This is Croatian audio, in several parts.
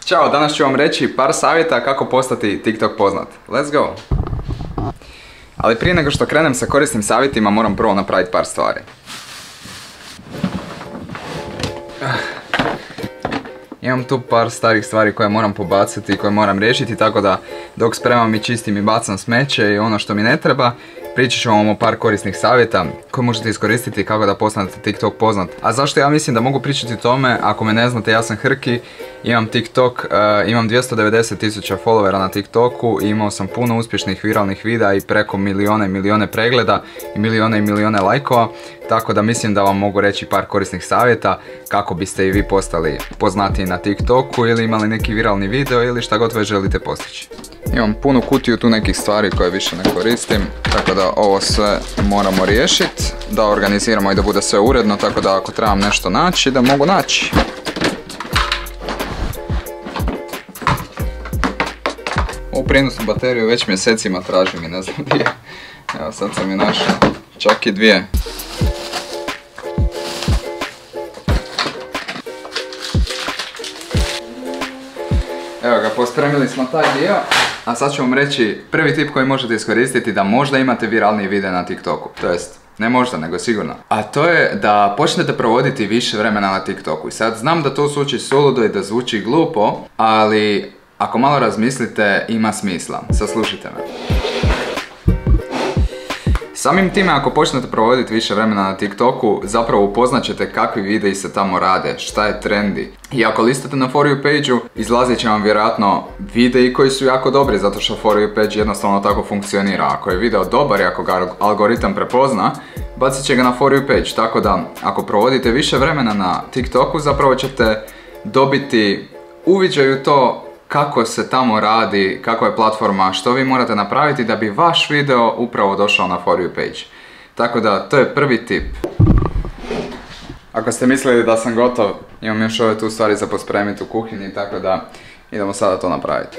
Ćao, danas ću vam reći par savjeta kako postati TikTok poznat. Let's go! Ali prije nego što krenem sa korisnim savjetima moram prvo napraviti par stvari. Imam tu par starih stvari koje moram pobaciti i koje moram riješiti, tako da dok spremam i čistim i bacam smeće i ono što mi ne treba, pričat ću vam o par korisnih savjeta koje možete iskoristiti kako da postanete TikTok poznat. A zašto ja mislim da mogu pričati o tome? Ako me ne znate, ja sam Hrki, imam TikTok, imam 290.000 followera na TikToku i imao sam puno uspješnih viralnih videa i preko milijone i milijone pregleda i milijone lajkova. Tako da mislim da vam mogu reći par korisnih savjeta kako biste i vi postali poznatiji na TikToku ili imali neki viralni video ili šta god već želite postići. Imam punu kutiju tu nekih stvari koje više ne koristim, tako da ovo sve moramo riješiti, da organiziramo i da bude sve uredno, tako da ako trebam nešto naći, da mogu naći. Ovu prijenosnu bateriju već mjesecima tražim i ne znam gdje. Evo sad sam je našao, čak i dvije. Evo ga, pospremili smo taj dio, a sad ću vam reći prvi tip koji možete iskoristiti da možda imate viralniji video na TikToku. To jest, ne možda, nego sigurno. A to je da počnete provoditi više vremena na TikToku. I sad znam da to zvuči suludo i da zvuči glupo, ali ako malo razmislite, ima smisla. Saslušajte me. Samim time, ako počnete provoditi više vremena na TikToku, zapravo upoznat ćete kakvi videi se tamo rade, šta je trendi. I ako listate na For You page-u, izlazit će vam vjerojatno videi koji su jako dobri, zato što For You page jednostavno tako funkcionira. Ako je video dobar i ako ga algoritam prepozna, bacit će ga na For You page. Tako da, ako provodite više vremena na TikToku, zapravo ćete dobiti uviđaj u to kako se tamo radi, kako je platforma, što vi morate napraviti da bi vaš video upravo došao na For You page. Tako da, to je prvi tip. Ako ste mislili da sam gotov, imam još ove tu stvari za pospremiti u kuhinji, tako da idemo sada to napraviti.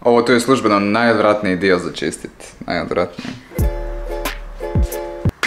Ovo tu je službeno najodvratniji dio za čistiti. Najodvratniji.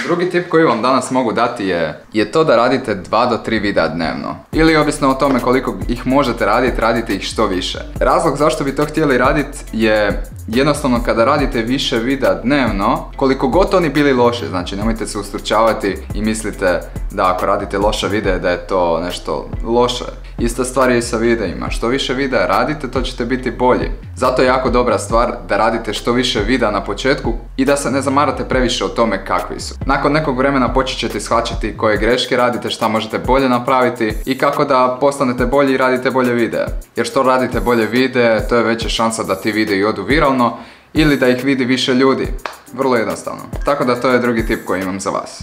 Drugi tip koji vam danas mogu dati je to da radite 2 do 3 videa dnevno. Ili ovisno o tome koliko ih možete raditi, radite ih što više. Razlog zašto bi to htjeli raditi je jednostavno kada radite više videa dnevno, koliko god oni bili loši, znači nemojte se ustručavati i mislite da ako radite loše videe da je to nešto loše. Ista stvar je i sa videima, što više videa radite to ćete biti bolji. Zato je jako dobra stvar da radite što više videa na početku i da se ne zamarate previše o tome kakvi su. Nakon nekog vremena počet ćete shvaćati koje greške radite, šta možete bolje napraviti i kako da postanete bolji i radite bolje videe. Jer što radite bolje videe, to je veća šansa da ti videi odu viralno ili da ih vidi više ljudi. Vrlo jednostavno. Tako da to je drugi tip koji imam za vas.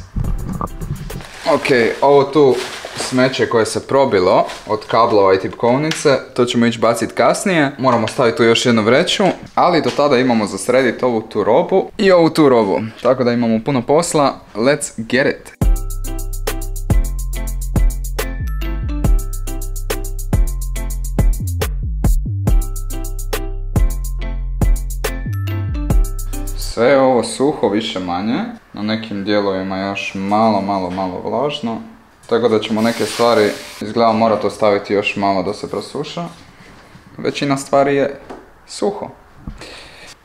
Ok, ovo tu smeće koje se probilo od kablova i tipkovnice, to ćemo ići baciti kasnije. Moramo staviti tu još jednu vreću, ali do tada imamo za srediti ovu tu robu i ovu tu robu. Tako da imamo puno posla, let's get it! Sve je ovo suho više manje, na nekim dijelovima još malo vlažno. Tako da ćemo neke stvari izgleda morati ostaviti još malo da se prosuša. Većina stvari je suho.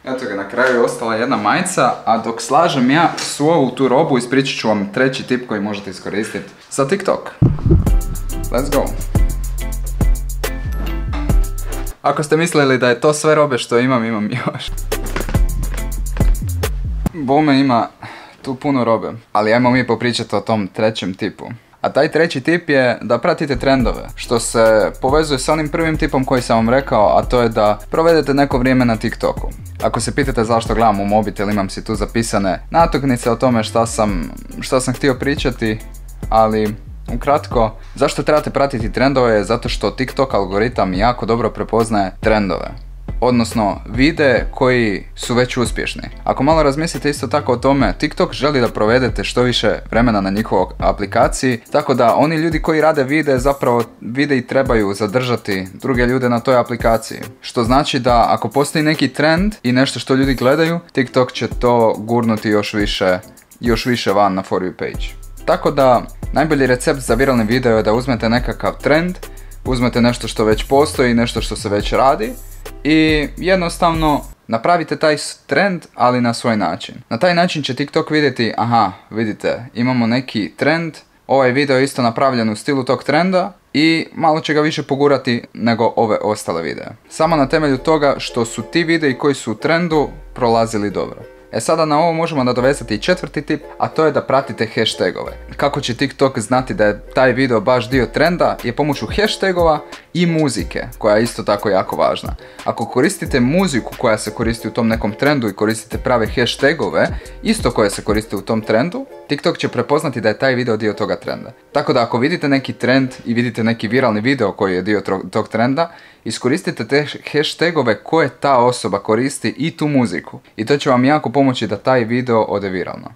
Eto ga, na kraju je ostala jedna majica, a dok slažem ja svu ovu tu robu ispričat ću vam treći tip koji možete iskoristiti za TikTok. Let's go! Ako ste mislili da je to sve robe što imam još. Bome ima tu puno robe, ali ajmo mi popričati o tom trećem tipu. A taj treći tip je da pratite trendove, što se povezuje s onim prvim tipom koji sam vam rekao, a to je da provedete neko vrijeme na TikToku. Ako se pitate zašto gledam u mobitel, imam si tu zapisane natuknice o tome šta sam htio pričati, ali ukratko, zašto trebate pratiti trendove je zato što TikTok algoritam jako dobro prepoznaje trendove. odnosno videe koji su već uspješni. Ako malo razmislite isto tako o tome, TikTok želi da provedete što više vremena na njihovoj aplikaciji, tako da oni ljudi koji rade videe zapravo videi trebaju zadržati druge ljude na toj aplikaciji. Što znači da ako postoji neki trend i nešto što ljudi gledaju, TikTok će to gurnuti još više van na For You page. Tako da najbolji recept za viralni video je da uzmete nekakav trend, uzmete nešto što već postoji, nešto što se već radi i jednostavno napravite taj trend, ali na svoj način. Na taj način će TikTok vidjeti, aha, vidite, imamo neki trend, ovaj video je isto napravljen u stilu tog trenda i malo će ga više pogurati nego ove ostale videe. Samo na temelju toga što su ti videi koji su u trendu prolazili dobro. Sada na ovo možemo nadovezati i četvrti tip, a to je da pratite hashtagove. Kako će TikTok znati da je taj video baš dio trenda je pomoću hashtagova i muzike, koja je isto tako jako važna. Ako koristite muziku koja se koristi u tom nekom trendu i koristite prave hashtagove, isto koje se koriste u tom trendu, TikTok će prepoznati da je taj video dio toga trenda. Tako da ako vidite neki trend i vidite neki viralni video koji je dio tog trenda, iskoristite te hashtagove koje ta osoba koristi i tu muziku. I to će vam jako pomoći da taj video ode viralno.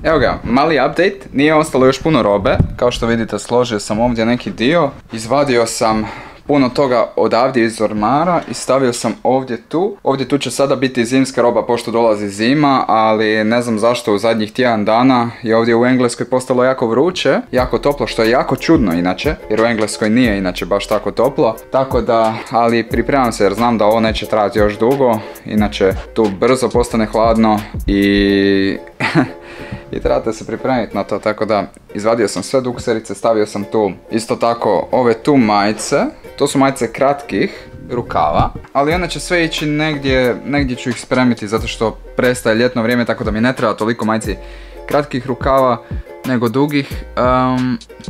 Evo ga, mali update, nije ostalo još puno robe. Kao što vidite, složio sam ovdje neki dio, izvadio sam puno toga odavdje iz ormara i stavio sam ovdje tu. Ovdje tu će sada biti zimska roba pošto dolazi zima, ali ne znam zašto u zadnjih tjedan dana je ovdje u Engleskoj postalo jako vruće, jako toplo, što je jako čudno inače, jer u Engleskoj nije inače baš tako toplo. Tako da, ali pripremam se jer znam da ovo neće trajati još dugo, inače tu brzo postane hladno i i trebate se pripremiti na to, tako da izvadio sam sve dukserice, stavio sam tu isto tako ove tu majice, to su majice kratkih rukava, ali one će sve ići negdje ću ih spremiti zato što prestaje ljetno vrijeme, tako da mi ne treba toliko majici kratkih rukava nego dugih,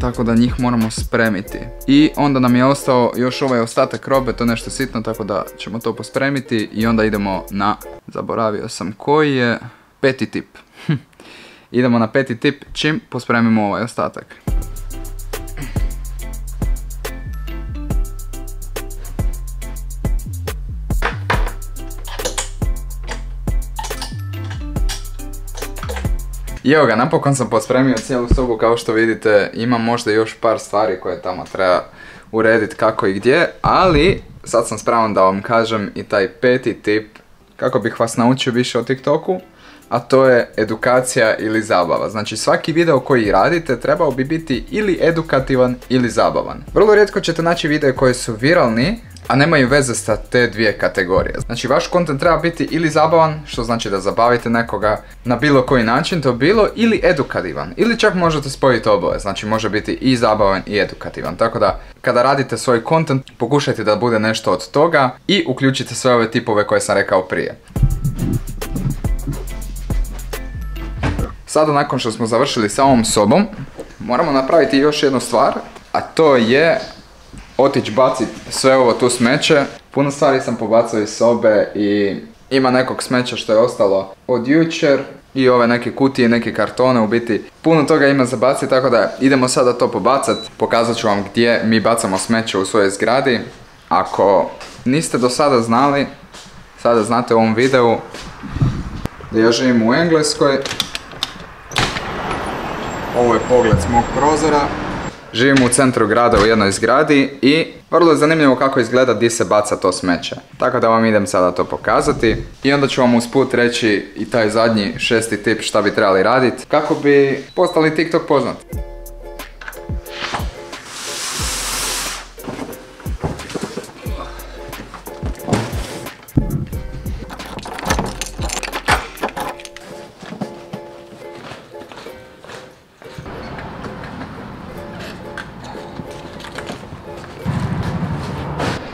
tako da njih moramo spremiti. I onda nam je ostao još ovaj ostatak robe, to nešto sitno, tako da ćemo to pospremiti i onda idemo na, zaboravio sam koji je, 5. tip. Idemo na 5. tip čim pospremimo ovaj ostatak. I evo ga, napokon sam pospremio cijelu sobu, kao što vidite imam možda još par stvari koje tamo treba urediti kako i gdje, ali sad sam spreman da vam kažem i taj 5. tip kako bih vas naučio više o TikToku. A to je edukacija ili zabava. Znači svaki video koji radite trebao bi biti ili edukativan ili zabavan. Vrlo rijetko ćete naći videe koji su viralni, a nemaju veze sa te dvije kategorije. Znači vaš content treba biti ili zabavan, što znači da zabavite nekoga na bilo koji način to bilo, ili edukativan. Ili čak možete spojiti oboje, znači može biti i zabavan i edukativan. Tako da kada radite svoj content pokušajte da bude nešto od toga i uključite sve ove tipove koje sam rekao prije. Sada nakon što smo završili sa ovom sobom, moramo napraviti još jednu stvar, a to je otići baciti sve ovo tu smeće. Puno stvari sam pobacao iz sobe i ima nekog smeća što je ostalo od jučer i ove neke kutije, neke kartone, u biti puno toga ima za baciti, tako da idemo sada to pobacati. Pokazat ću vam gdje mi bacamo smeće u svojoj zgradi. Ako niste do sada znali, sada znate u ovom videu da ja živim u Engleskoj. Ovo je pogled s mog prozora. Živim u centru grada u jednoj zgradi i vrlo je zanimljivo kako izgleda gdje se baca to smeće. Tako da vam idem sada to pokazati i onda ću vam usput reći i taj zadnji 6. tip šta bi trebali raditi kako bi postali TikTok poznati.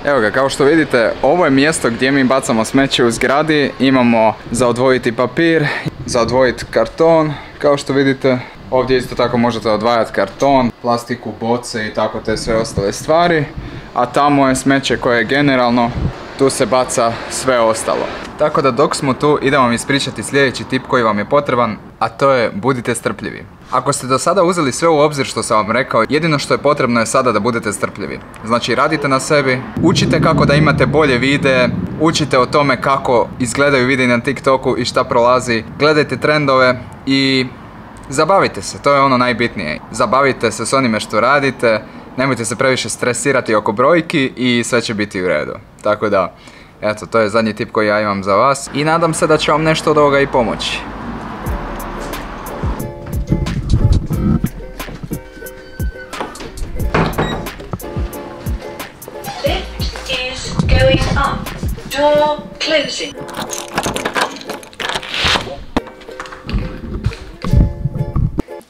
Evo ga, kao što vidite, ovo je mjesto gdje mi bacamo smeće u zgradi. Imamo za odvojiti papir, za odvojiti karton. Kao što vidite, ovdje isto tako možete odvajati karton, plastiku, boce i tako te sve ostale stvari. A tamo je smeće koje je generalno, tu se baca sve ostalo. Tako da dok smo tu, idemo vam ispričati sljedeći tip koji vam je potreban, a to je budite strpljivi. Ako ste do sada uzeli sve u obzir što sam vam rekao, jedino što je potrebno je sada da budete strpljivi. Znači radite na sebi, učite kako da imate bolje videe, učite o tome kako izgledaju videi na TikToku i šta prolazi, gledajte trendove i zabavite se, to je ono najbitnije. Zabavite se s onime što radite, nemojte se previše stresirati oko brojki i sve će biti u redu. Tako da, eto, to je zadnji tip koji ja imam za vas i nadam se da će vam nešto od ovoga i pomoći. Going up. Door closing.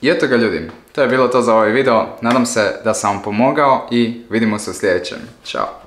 I eto ga ljudi, to je bilo to za ovaj video. Nadam se da sam vam pomogao i vidimo se u sljedećem. Ćao.